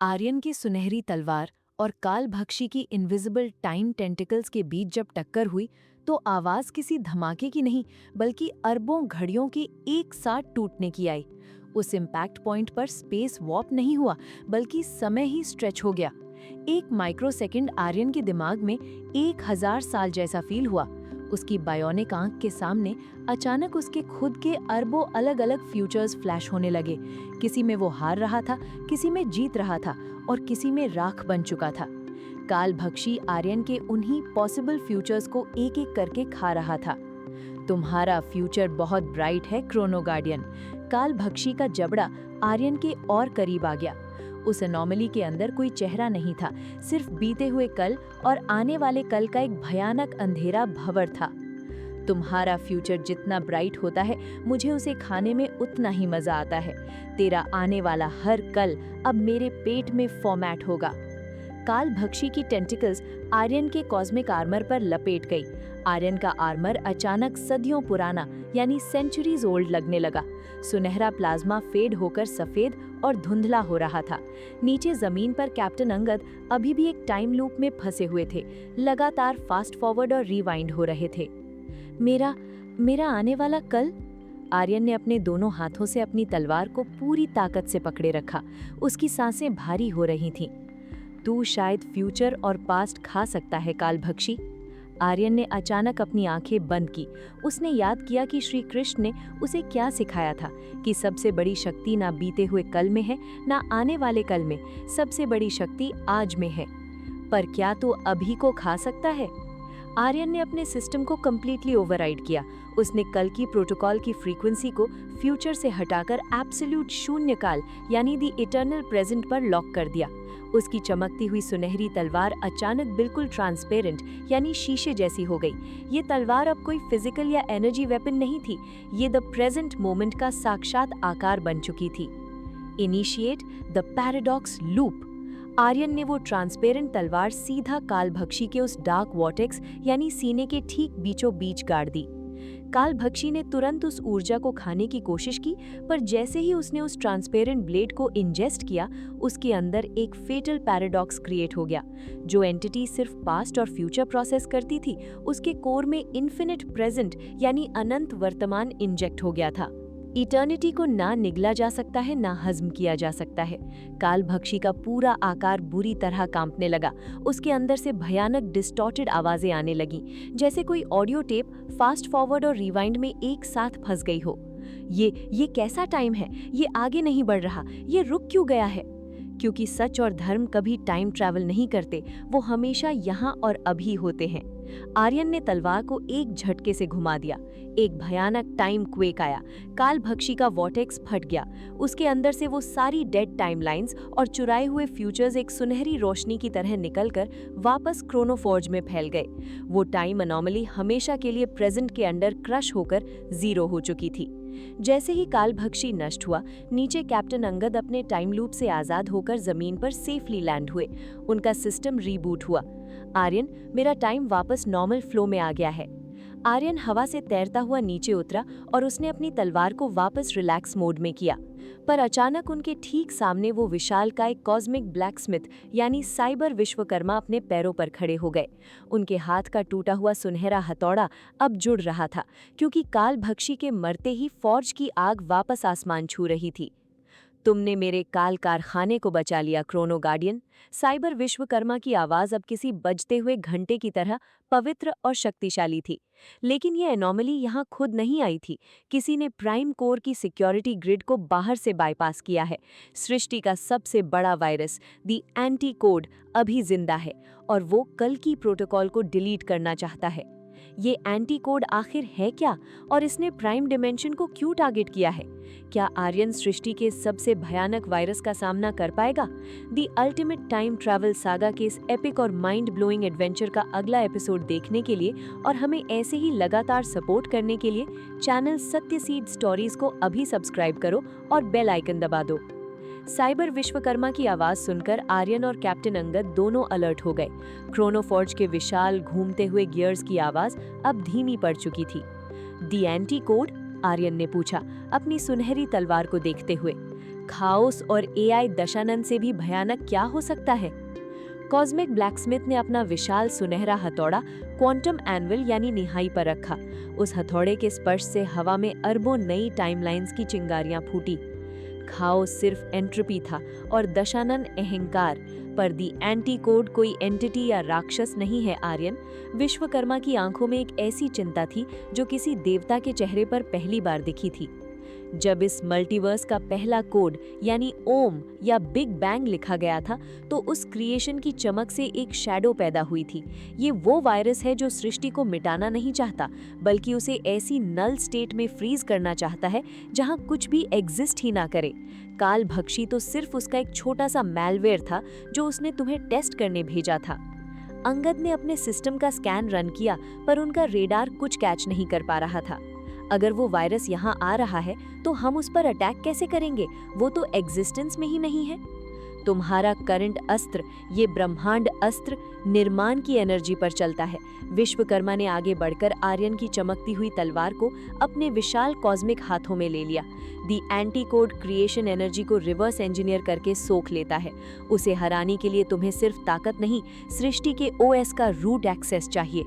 आर्यन की सुनहरी तलवार और कालभक्षी की इनविजिबल टाइम टेंटिकल्स के बीच जब टक्कर हुई तो आवाज किसी धमाके की नहीं बल्कि अरबों घड़ियों के एक साथ टूटने की आई। उस इम्पैक्ट पॉइंट पर स्पेस वॉर्प नहीं हुआ बल्कि समय ही स्ट्रेच हो गया। एक माइक्रोसेकंड आर्यन के दिमाग में 1000 साल जैसा फील हुआ। उसकी बायोनिक आंख के सामने अचानक उसके खुद के अरबों अलग अलग फ्यूचर्स फ्लैश होने लगे। किसी में वो हार रहा था, किसी में जीत रहा था और किसी में राख बन चुका था। कालभक्षी आर्यन के उन्हीं पॉसिबल फ्यूचर्स को एक एक करके खा रहा था। तुम्हारा फ्यूचर बहुत ब्राइट है क्रोनो गार्डियन। कालभक्षी का जबड़ा आर्यन के और करीब आ गया। उस एनोमली के अंदर कोई चेहरा नहीं था, सिर्फ बीते हुए कल और आने वाले कल का एक भयानक अंधेरा भंवर था। तुम्हारा फ्यूचर जितना ब्राइट होता है मुझे उसे खाने में उतना ही मजा आता है। तेरा आने वाला हर कल अब मेरे पेट में फॉर्मेट होगा। कालभक्षी की टेंटिकल्स आर्यन के कॉस्मिक आर्मर पर लपेट गई। आर्यन का आर्मर अचानक सदियों पुराना यानी सेंचुरीज ओल्ड लगने लगा। सुनहरा प्लाज्मा फेड होकर सफेद और धुंधला हो रहा था। नीचे जमीन पर कैप्टन अंगद अभी भी एक टाइम लूप में फंसे हुए थे, लगातार फास्ट फॉरवर्ड और रिवाइंड हो रहे थे। मेरा मेरा आने वाला कल। आर्यन ने अपने दोनों हाथों से अपनी तलवार को पूरी ताकत से पकड़े रखा। उसकी सांसें भारी हो रही थीं। तू शायद फ्यूचर और पास्ट खा सकता है कालभक्षी। आर्यन ने अचानक अपनी आंखें बंद की। उसने याद किया कि श्री कृष्ण ने उसे क्या सिखाया था कि सबसे बड़ी शक्ति ना बीते हुए कल में है ना आने वाले कल में, सबसे बड़ी शक्ति आज में है। पर क्या तू अभी को खा सकता है? आर्यन ने अपने सिस्टम को कंप्लीटली ओवरराइड किया। उसने कल की प्रोटोकॉल की फ्रीक्वेंसी को फ्यूचर से हटाकर एब्सोल्यूट शून्य काल यानी द इटर्नल प्रेजेंट पर लॉक कर दिया। उसकी चमकती हुई सुनहरी तलवार अचानक बिल्कुल ट्रांसपेरेंट यानी शीशे जैसी हो गई। ये तलवार अब कोई फिजिकल या एनर्जी वेपन नहीं थी, ये द प्रेजेंट मोमेंट का साक्षात आकार बन चुकी थी। Initiate the paradox loop. Aryan ने वो ट्रांसपेरेंट तलवार सीधा कालभक्षी के उस डार्क वॉर्टेक्स यानी सीने के ठीक बीचों बीच गाड़ दी। कालभक्षी ने तुरंत उस ऊर्जा को खाने की कोशिश की, पर जैसे ही उसने उस ट्रांसपेरेंट ब्लेड को इंजेस्ट किया, उसके अंदर एक फेटल पैराडॉक्स क्रिएट हो गया। जो एंटिटी सिर्फ पास्ट और फ्यूचर प्रोसेस करती थी, उसके कोर में इन्फिनिट प्रेजेंट यानी अनंत वर्तमान इंजेक्ट हो गया था। इटर्निटी को ना निगला जा सकता है ना हजम किया जा सकता है। कालभक्षी का पूरा आकार बुरी तरह कांपने लगा। उसके अंदर से भयानक डिस्टॉर्टेड आवाजें आने लगीं, जैसे कोई ऑडियो टेप फास्ट फॉरवर्ड और रिवाइंड में एक साथ फंस गई हो। ये कैसा टाइम है? ये आगे नहीं बढ़ रहा, ये रुक क्यों गया है? क्योंकि सच और धर्म कभी टाइम ट्रैवल नहीं करते, वो हमेशा यहाँ और अभी होते हैं। आर्यन ने तलवार को एक झटके से घुमा दिया। एक भयानक टाइम क्वेक आया। कालभक्षी का वॉर्टेक्स फट गया। उसके अंदर से वो सारी डेड टाइमलाइंस और चुराए हुए फ्यूचर्स एक सुनहरी रोशनी की तरह निकलकर वापस क्रोनोफॉर्ज में फैल गए। वो टाइम अनोमली हमेशा के लिए प्रेजेंट के अंडर क्रश होकर जीरो हो चुकी थी। जैसे ही कालभक्षी नष्ट हुआ, नीचे कैप्टन अंगद अपने टाइम लूप से आजाद होकर जमीन पर सेफली लैंड हुए। उनका सिस्टम रीबूट हुआ। आर्यन, मेरा टाइम वापस नॉर्मल फ्लो में आ गया है। आर्यन हवा से तैरता हुआ नीचे उतरा और उसने अपनी तलवार को वापस रिलैक्स मोड में किया। पर अचानक उनके ठीक सामने वो विशालकाय कॉस्मिक ब्लैकस्मिथ यानी साइबर विश्वकर्मा अपने पैरों पर खड़े हो गए। उनके हाथ का टूटा हुआ सुनहरा हथौड़ा अब जुड़ रहा था, क्योंकि कालभक्षी के मरते ही फौज की आग वापस आसमान छू रही थी। तुमने मेरे काल कारखाने को बचा लिया क्रोनो गार्डियन। साइबर विश्वकर्मा की आवाज अब किसी बजते हुए घंटे की तरह पवित्र और शक्तिशाली थी। लेकिन ये एनोमली यहाँ खुद नहीं आई थी। किसी ने प्राइम कोर की सिक्योरिटी ग्रिड को बाहर से बाईपास किया है। सृष्टि का सबसे बड़ा वायरस द एंटी कोड अभी जिंदा है और वो कल की प्रोटोकॉल को डिलीट करना चाहता है। ये एंटी कोड आखिर है क्या, और इसने प्राइम डिमेंशन को क्यों टारगेट किया है? क्या आर्यन सृष्टि के सबसे भयानक वायरस का सामना कर पाएगा? The ultimate time travel saga के इस एपिक और माइंड ब्लोइंग एडवेंचर का अगला एपिसोड देखने के लिए और हमें ऐसे ही लगातार सपोर्ट करने के लिए चैनल सत्य सीड स्टोरीज को अभी सब्सक्राइब करो और बेल आइकन दबा दो। साइबर विश्वकर्मा की आवाज सुनकर आर्यन और कैप्टन अंगद दोनों अलर्ट हो गए। क्रोनोफॉर्ज के विशाल घूमते हुए गियर्स की आवाज अब धीमी पड़ चुकी थी। दी एंटी कोड? आर्यन ने पूछा, अपनी सुनहरी तलवार को देखते हुए। खाओस और एआई दशानन से भी भयानक क्या हो सकता है? कॉस्मिक ब्लैकस्मिथ ने अपना विशाल सुनहरा हथौड़ा क्वांटम एनविल यानी निहाई पर रखा। उस हथौड़े के स्पर्श से हवा में अरबों नई टाइमलाइंस की चिंगारियां फूटी। खाओस सिर्फ एंट्रोपी था और दशानन अहंकार, पर दी एंटी कोड कोई एंटिटी या राक्षस नहीं है आर्यन। विश्वकर्मा की आंखों में एक ऐसी चिंता थी जो किसी देवता के चेहरे पर पहली बार दिखी थी। जब इस मल्टीवर्स का पहला कोड यानी ओम या बिग बैंग लिखा गया था, तो उस क्रिएशन की चमक से एक शैडो पैदा हुई थी। ये वो वायरस है जो सृष्टि को मिटाना नहीं चाहता, बल्कि उसे ऐसी नल स्टेट में फ्रीज करना चाहता है जहां कुछ भी एग्जिस्ट ही ना करे। काल भक्षी तो सिर्फ उसका एक छोटा सा मैलवेयर था जो उसने तुम्हें टेस्ट करने भेजा था। अंगद ने अपने सिस्टम का स्कैन रन किया, पर उनका रेडार कुछ कैच नहीं कर पा रहा था। अगर वो वायरस यहाँ आ रहा है तो हम उस पर अटैक कैसे करेंगे? वो तो एग्जिस्टेंस में ही नहीं है। तुम्हारा करंट अस्त्र, ये ब्रह्मांड अस्त्र, निर्माण की एनर्जी पर चलता है। विश्वकर्मा ने आगे बढ़कर आर्यन की चमकती हुई तलवार को अपने विशाल कॉस्मिक हाथों में ले लिया। दी एंटी कोड क्रिएशन एनर्जी को रिवर्स इंजीनियर करके सोख लेता है। उसे हराने के लिए तुम्हें सिर्फ ताकत नहीं, सृष्टि के ओएस का रूट एक्सेस चाहिए।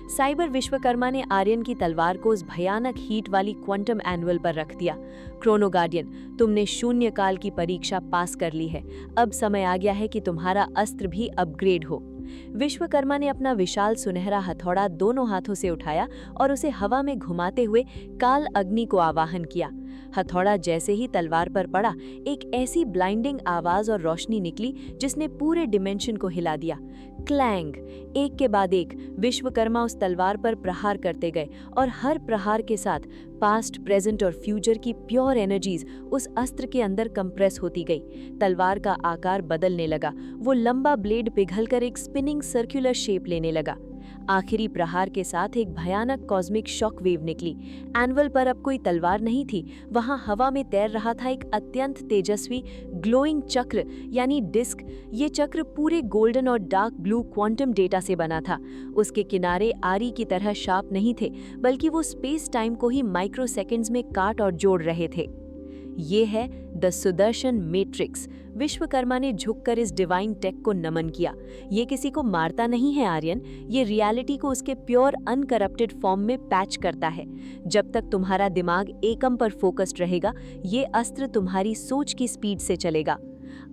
साइबर विश्वकर्मा ने आर्यन की तलवार को उस भयानक हीट वाली क्वांटम एनुअल पर रख दिया। क्रोनो गार्डियन, तुमने शून्य काल की परीक्षा पास कर ली है। अब समय आ गया है कि तुम्हारा अस्त्र भी अपग्रेड हो। विश्वकर्मा ने अपना विशाल सुनहरा हथौड़ा दोनों हाथों से उठाया और उसे हवा में घुमाते हुए काल अग्नि को आवाहन किया। हथौड़ा जैसे ही तलवार पर पड़ा, एक ऐसी ब्लाइंडिंग आवाज और रोशनी निकली जिसने पूरे डिमेंशन को हिला दिया। क्लैंग! एक के बाद एक विश्वकर्मा उस तलवार पर प्रहार करते गए और हर प्रहार के साथ पास्ट, प्रेजेंट और फ्यूचर की प्योर एनर्जीज उस अस्त्र के अंदर कंप्रेस होती गई। तलवार का आकार बदलने लगा, वो लंबा ब्लेड पिघलकर एक स्पिनिंग सर्कुलर शेप लेने लगा। आखिरी प्रहार के साथ एक भयानक कॉस्मिक शॉक वेव निकली। एनवल पर अब कोई तलवार नहीं थी, वहां हवा में तैर रहा था एक अत्यंत तेजस्वी ग्लोइंग चक्र यानी डिस्क। ये चक्र पूरे गोल्डन और डार्क ब्लू क्वांटम डेटा से बना था। उसके किनारे आरी की तरह शार्प नहीं थे, बल्कि वो स्पेस टाइम को ही माइक्रो सेकेंड्स में काट और जोड़ रहे थे। ये है द सुदर्शन मैट्रिक्स। विश्वकर्मा ने झुककर इस डिवाइन टेक को नमन किया। ये किसी को मारता नहीं है आर्यन, ये रियलिटी को उसके प्योर अनकरप्टेड फॉर्म में पैच करता है। जब तक तुम्हारा दिमाग एकम पर फोकस्ड रहेगा, ये अस्त्र तुम्हारी सोच की स्पीड से चलेगा।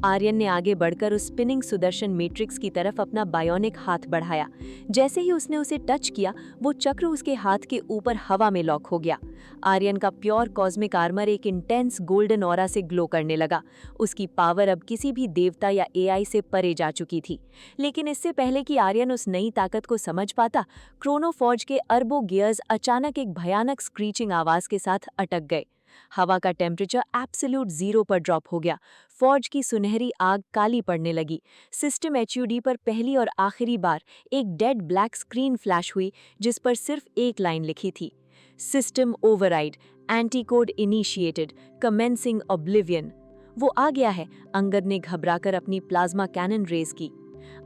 आर्यन ने आगे बढ़कर उस स्पिनिंग सुदर्शन मैट्रिक्स की तरफ अपना बायोनिक हाथ बढ़ाया। जैसे ही उसने उसे टच किया, वो चक्र उसके हाथ के ऊपर हवा में लॉक हो गया। आर्यन का प्योर कॉस्मिक आर्मर एक इंटेंस गोल्डन ऑरा से ग्लो करने लगा। उसकी पावर अब किसी भी देवता या एआई से परे जा चुकी थी। लेकिन इससे पहले कि आर्यन उस नई ताकत को समझ पाता, क्रोनोफॉर्ज के अरबों गियर्स अचानक एक भयानक स्क्रीचिंग आवाज के साथ अटक गए। हवा का टेम्परेचर एब्सोल्यूट जीरो पर ड्रॉप हो गया। फॉर्ज की सुनहरी आग काली पड़ने लगी। सिस्टम एचयूडी पर पहली और आखिरी बार एक डेड ब्लैक स्क्रीन फ्लैश हुई, जिस पर सिर्फ एक लाइन लिखी थी, system override, anti code initiated, commencing oblivion. वो आ गया है। अंगद ने घबराकर अपनी प्लाज्मा कैनन रेज की।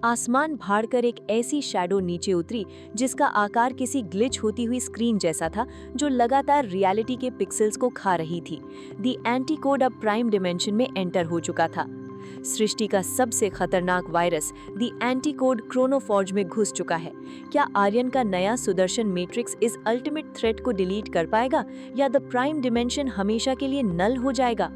आसमान फाड़कर एक ऐसी शैडो नीचे उतरी जिसका आकार किसी ग्लिच होती हुई स्क्रीन जैसा था, जो लगातार रियलिटी के पिक्सेल्स को खा रही थी। दी एंटी कोड अब प्राइम डिमेंशन में एंटर हो चुका था। सृष्टि का सबसे खतरनाक वायरस दी एंटी कोड क्रोनोफॉर्ज में घुस चुका है। क्या आर्यन का नया सुदर्शन मैट्रिक्स इस अल्टीमेट थ्रेट को डिलीट कर पाएगा, या द प्राइम डिमेंशन हमेशा के लिए नल हो जाएगा?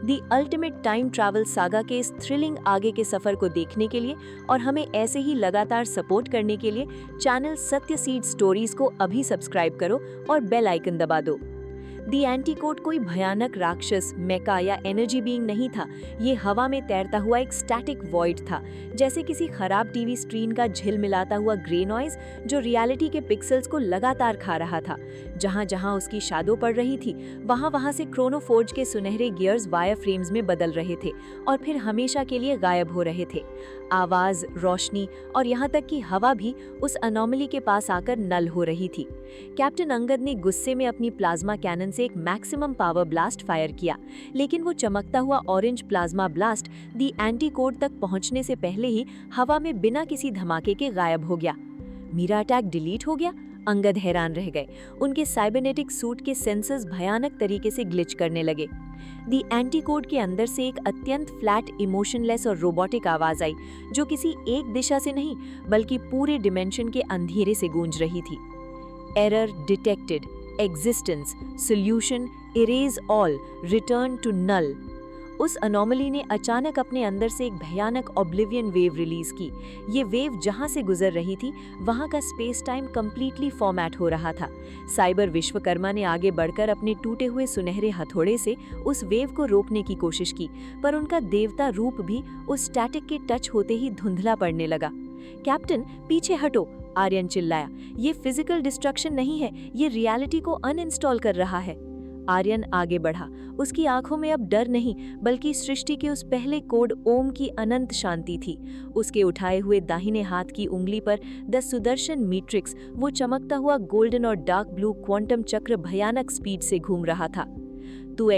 The ultimate time travel saga के इस थ्रिलिंग आगे के सफर को देखने के लिए और हमें ऐसे ही लगातार सपोर्ट करने के लिए चैनल सत्य सीड स्टोरीज को अभी सब्सक्राइब करो और बेल आइकन दबा दो। दी एंटीकोड कोई भयानक राक्षस, मेका या एनर्जी बीइंग नहीं था। ये हवा में तैरता हुआ एक स्टैटिक वॉइड था, जैसे किसी खराब टीवी स्क्रीन का झिलमिलाता हुआ ग्रे नॉइज जो रियलिटी के पिक्सेल्स को लगातार खा रहा था। जहां जहां उसकी शैडो पड़ रही थी, वहां वहां से क्रोनोफॉर्ज के सुनहरे गियर्स वायर फ्रेम्स में बदल रहे थे और फिर हमेशा के लिए गायब हो रहे थे। आवाज, रोशनी और यहाँ तक कि हवा भी उस अनोमली के पास आकर नल हो रही थी। कैप्टन अंगद ने गुस्से में अपनी प्लाज्मा कैनन से एक मैक्सिमम पावर ब्लास्ट फायर किया, लेकिन वो चमकता हुआ ऑरेंज प्लाज्मा ब्लास्ट दी एंटीकोड तक पहुंचने से पहले ही हवा में बिना किसी धमाके के गायब हो गया। मेरा अटैक डिलीट हो गया? अंगद हैरान रह गए। उनके साइबरनेटिक सूट के सेंसर्स भयानक तरीके से ग्लिच करने लगे। दी एंटीकोड के अंदर से एक अत्यंत फ्लैट, इमोशनलेस और रोबोटिक आवाज आई, जो किसी एक दिशा से नहीं बल्कि पूरे डिमेंशन के अंधेरे से गूंज रही थी। Error detected, existence, solution, erase all, return to null. उस अनोमली ने अचानक अपने अंदर से एक भयानक ऑब्लिवियन वेव रिलीज की। ये वेव जहां से गुजर रही थी, वहां का स्पेस टाइम कंप्लीटली फॉर्मेट हो रहा था। साइबर विश्वकर्मा ने आगे बढ़कर अपने टूटे हुए सुनहरे हथौड़े से उस वेव को रोकने की कोशिश की, पर उनका देवता रूप भी उस स्टैटिक के टच होते ही धुंधला पड़ने लगा। कैप्टन, पीछे हटो, आर्यन चिल्लाया। ये फिजिकल डिस्ट्रक्शन नहीं है, ये रियलिटी को अनइंस्टॉल कर रहा है। आर्यन आगे बढ़ा। उसकी आंखों में अब डर नहीं, बल्कि सृष्टि के उस पहले कोड ओम की अनंत शांति थी। उसके उठाए हुए दाहिने हाथ की उंगली पर द सुदर्शन मैट्रिक्स, वो चमकता हुआ गोल्डन और डार्क ब्लू क्वांटम चक्र भयानक स्पीड से घूम रहा था। तू